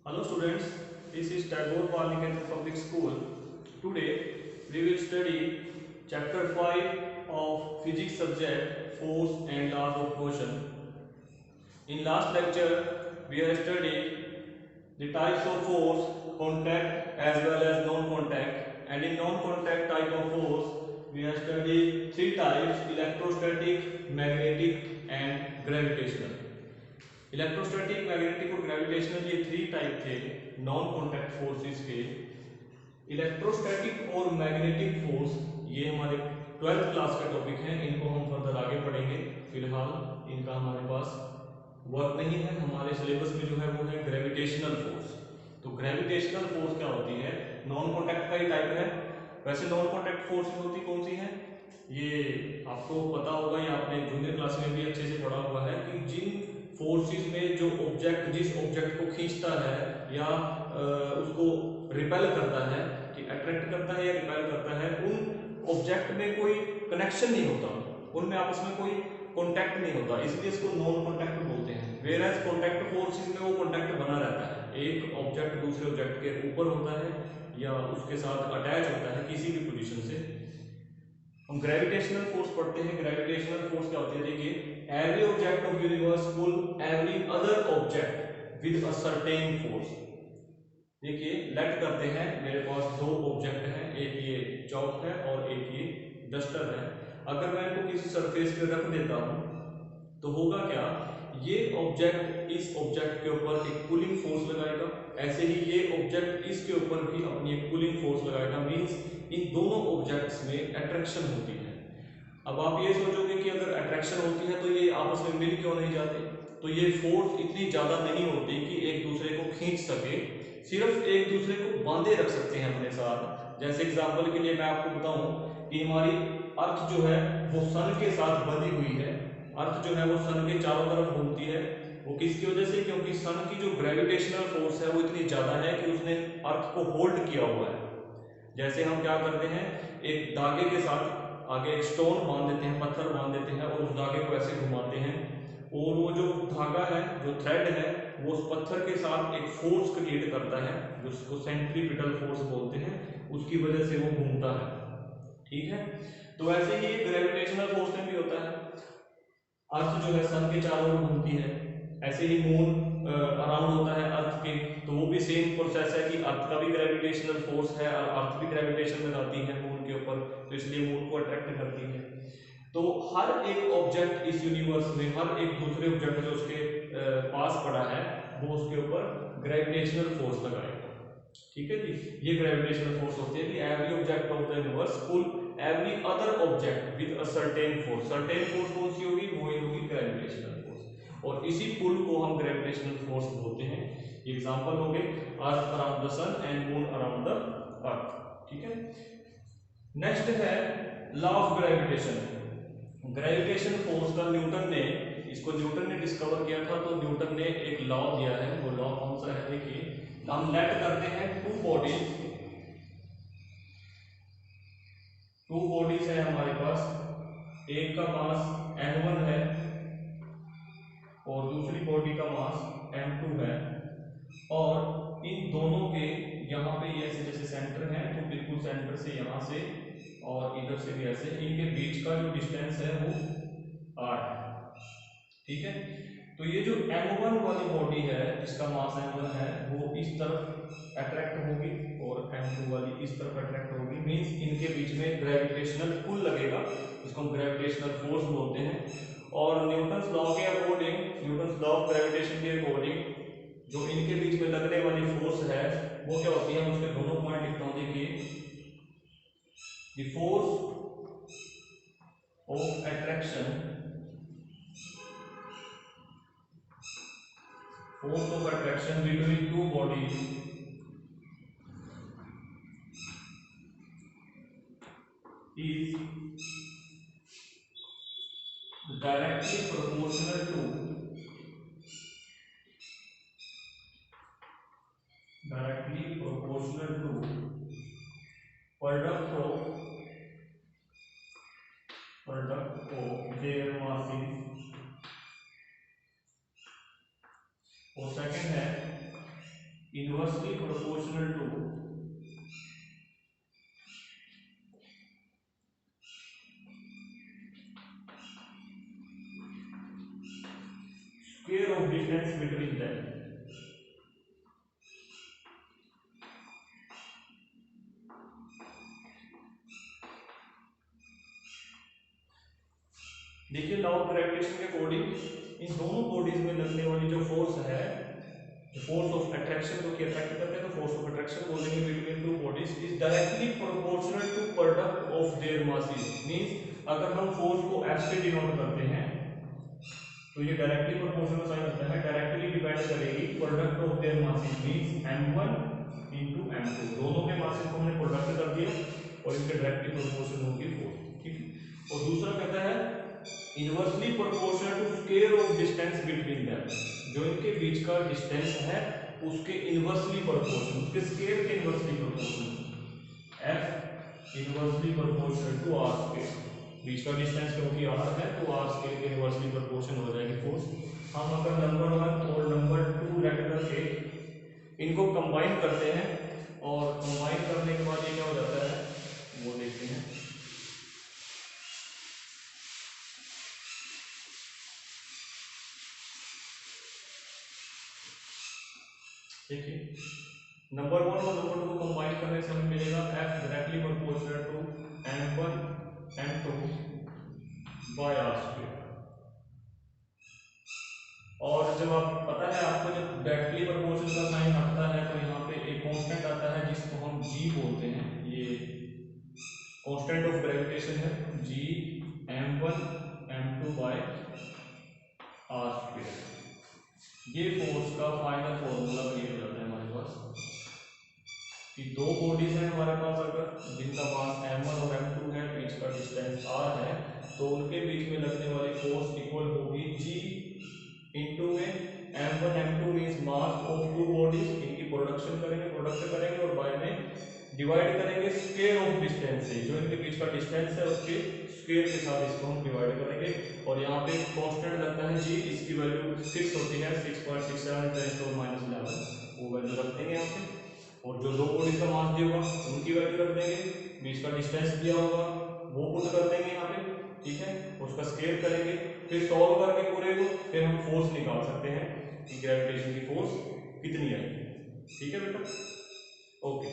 Hello students, this is Tagore Parliamentary Public School. Today we will study chapter 5 of physics subject force and laws of motion. In last lecture we have studied the types of force, contact as well as non-contact, and in non-contact type of force we have studied three types: electrostatic, magnetic and gravitational. Electrostatic, magnetic और gravitational ये three type थे non contact forces के। Electrostatic और magnetic force ये हमारे 12th class का topic है, इनको हम फर्दर आगे पढ़ेंगे। फिलहाल इनका हमारे पास वर्क नहीं है, हमारे सिलेबस में जो है वो है ग्रेविटेशनल फोर्स। तो ग्रेविटेशनल फोर्स क्या होती है? नॉन कॉन्टैक्ट का ही टाइप है। वैसे नॉन कॉन्टैक्ट फोर्स होती कौन सी है, ये आपको पता होगा या आपने जूनियर क्लास में भी अच्छे से पढ़ा हुआ है कि जिन फोर्सेस में जो ऑब्जेक्ट जिस ऑब्जेक्ट को खींचता है या उसको रिपेल करता है, कि अट्रैक्ट करता है या रिपेल करता है, उन ऑब्जेक्ट में कोई कनेक्शन नहीं होता, उनमें आपस में कोई कांटेक्ट नहीं होता, इसलिए इसको नॉन कांटेक्ट बोलते हैं। वेयर एज कांटेक्ट फोर्सेस में वो कांटेक्ट बना रहता है, एक ऑब्जेक्ट दूसरे ऑब्जेक्ट के ऊपर होता है या उसके साथ अटैच होता है किसी भी पोजीशन से। हम ग्रेविटेशनल फोर्स पढ़ते हैं। ग्रेविटेशनल फोर्स क्या होती है? देखिए, every object of universe pull every other object with a certain force. देखिए, लेट करते हैं मेरे पास दो ऑब्जेक्ट हैं, एक ये चौक है और एक ये डस्टर है। अगर मैं इनको किसी सरफेस पे रख देता हूं तो होगा क्या? ये ऑब्जेक्ट इस ऑब्जेक्ट के ऊपर एक पुलिंग फोर्स लगाएगा, ऐसे ही ये ऑब्जेक्ट इसके ऊपर भी अपनी एक पुलिंग फोर्स लगाएगा। मींस इन दोनों ऑब्जेक्ट्स में अट्रैक्शन होती है। अब आप ये सोचोगे कि अगर अट्रैक्शन होती है तो ये आपस में मिल क्यों नहीं जाते? तो ये फोर्स इतनी ज्यादा नहीं होती कि एक दूसरे को खींच सके, सिर्फ एक दूसरे को बांधे रख सकते हैं अपने साथ। जैसे एग्जांपल के लिए मैं आपको बताऊं कि हमारी अर्थ जो है वो सन के साथ बंधी हुई है। अर्थ जो है वो सन के चारों तरफ घूमती है। वो किसकी वजह से? क्योंकि सन की जो ग्रेविटेशनल फोर्स है वो इतनी ज्यादा है कि उसने अर्थ को होल्ड किया हुआ है। जैसे हम क्या करते हैं, एक धागे के साथ आगे एक स्टोन बांध देते हैं, पत्थर बांध देते हैं और उस धागे को ऐसे घुमाते हैं, और वो जो धागा है, जो थ्रेड है, वो उस पत्थर के साथ एक फोर्स क्रिएट करता है जिसको सेंट्रीपिटल फोर्स बोलते हैं, उसकी वजह से वो घूमता है। ठीक है, तो ऐसे ही ग्रेविटेशनल फोर्स में भी होता है। अर्थ जो है सन के चारों ओर घूमती है, ऐसे ही मून अराउंड होता है अर्थ के, तो वो भी सेम प्रोसेस है कि अर्थ का भी ग्रेविटेशनल फोर्स है और अर्थ भी ग्रेविटेशन लगाती है मून के ऊपर, तो इसलिए मून को अट्रैक्ट करती है। तो हर एक ऑब्जेक्ट इस यूनिवर्स में, हर एक दूसरे ऑब्जेक्ट जो उसके पास पड़ा है, वो उसके ऊपर ग्रेविटेशनल फोर्स लगाएगा। ठीक है जी, ये ग्रेविटेशनल फोर्स होती है कि every object of the universe pull every other object with a certain force. Certain force कौन सी होगी? वो होगी ग्रेविटेशनल फोर्स, और इसी पुल को हम ग्रेविटेशनल फोर्स बोलते हैं। एग्जांपल हो गए earth around the sun and moon around the earth. ठीक है, नेक्स्ट है law of gravitation. Gravitation force का न्यूटन ने, इसको न्यूटन ने डिस्कवर किया था, तो न्यूटन ने एक लॉ दिया है। वो लॉ कौन सा है? देखिए, हम लेट करते हैं टू बॉडीज है हमारे पास, एक का मास m1 है और दूसरी बॉडी का मास m2 है, और इन दोनों के यहाँ पे ऐसे जैसे सेंटर है, तो बिल्कुल सेंटर से यहाँ से और इधर से भी ऐसे, इनके बीच का जो डिस्टेंस है वो r है। ठीक है, तो ये जो m1 वाली बॉडी है जिसका मास m1 है, वो इस तरफ अट्रैक्ट होगी और m2 वाली इस तरफ अट्रैक्ट होगी। मींस इनके बीच में ग्रेविटेशनल पुल लगेगा, जिसको हम ग्रेविटेशनल फोर्स बोलते हैं। और न्यूटन्स लॉ के according, Newton's law of gravitation के अकॉर्डिंग, जो इनके बीच में लगने वाली फोर्स है वो क्या होती है? हम उसके दोनों पॉइंट लिखता हूं। देखिए, the force of attraction, force of attraction between two bodies is directly proportional to product of their masses। और सेकंड है inversely proportional to square of distance between them। देखिए लॉ ऑफ ग्रेविटेशन के according इन दोनों bodies में लगने वाली जो फोर्स है, फोर्स ऑफ अट्रैक्शन जो कि अट्रैक्ट करते हैं, तो फोर्स ऑफ अट्रैक्शन बोलेंगे between two bodies is directly proportional to product of their masses. Means अगर हम फोर्स को F से डिनोट करते हैं तो ये डायरेक्टली प्रोपोर्शनल साइन होता है, डायरेक्टली डिपेंड करेगी product of their masses means m1 into m2, दोनों के मासेस को हमने प्रोडक्ट कर दिया और इनके डायरेक्टली प्रोपोर्शनल होगी फोर्स। ठीक है। और दूसरा कहता है inversely proportional to square of distance between them, जो इनके बीच का डिस्टेंस है उसके इनवर्सली प्रोपोर्शनल, उसके स्क्वायर के inversely proportional. f inversely proportional to r square, बीच का डिस्टेंस क्योंकि r है तो r स्क्वायर के इनवर्सली प्रोपोर्शनल हो जाएगी फोर्स। हम अगर नंबर 1 और नंबर 2 रख करके इनको कंबाइन करते हैं और कंबाइन करने के बाद ये क्या हो जाता है वो देखते हैं। देखिए नंबर 1 और नंबर 2 को कंबाइन करने से हमें मिलेगा f directly proportional to m1 m2 by r square. और जब आप पता है आपको जब डायरेक्टली प्रोपोर्शनल का साइन हटता है तो यहाँ पे एक कांस्टेंट आता है जिसको हम g बोलते हैं, ये कांस्टेंट ऑफ ग्रेविटेशन है g m1 m2 by r square. ये फोर्स का फाइनल फॉर्मूला क्लियर हो जाता है हमारे पास कि दो बॉडीज हैं हमारे पास अगर जिनका मास m1 और m2 है, बीच का डिस्टेंस r है, तो उनके बीच में लगने वाली फोर्स इक्वल होगी g इनटू में m1 m2 means mass of two bodies, इनकी प्रोडक्ट करेंगे और बाय में डिवाइड करेंगे स्क्वायर ऑफ डिस्टेंस से, जो इनके बीच का डिस्टेंस है उसके स्क्वायर के साथ इसको हम डिवाइड करेंगे। और यहाँ पे कांस्टेंट लगता है जी, इसकी वैल्यू 6 होती है 6.67 10 to -11, वो वैल्यू रख देंगे यहाँ पे। और जो दो बॉडीज का मास दिया होगा उनकी वैल्यू रख देंगे, बीच का डिस्टेंस दिया होगा वो पुट कर देंगे यहाँ पे। ठीक है, उसका स्क्वायर करेंगे, फिर सॉल्व करके पूरे को फिर हम फोर्स निकाल सकते हैं कि ग्रेविटेशन की फोर्स कितनी आएगी। ठीक है बेटा, ओके।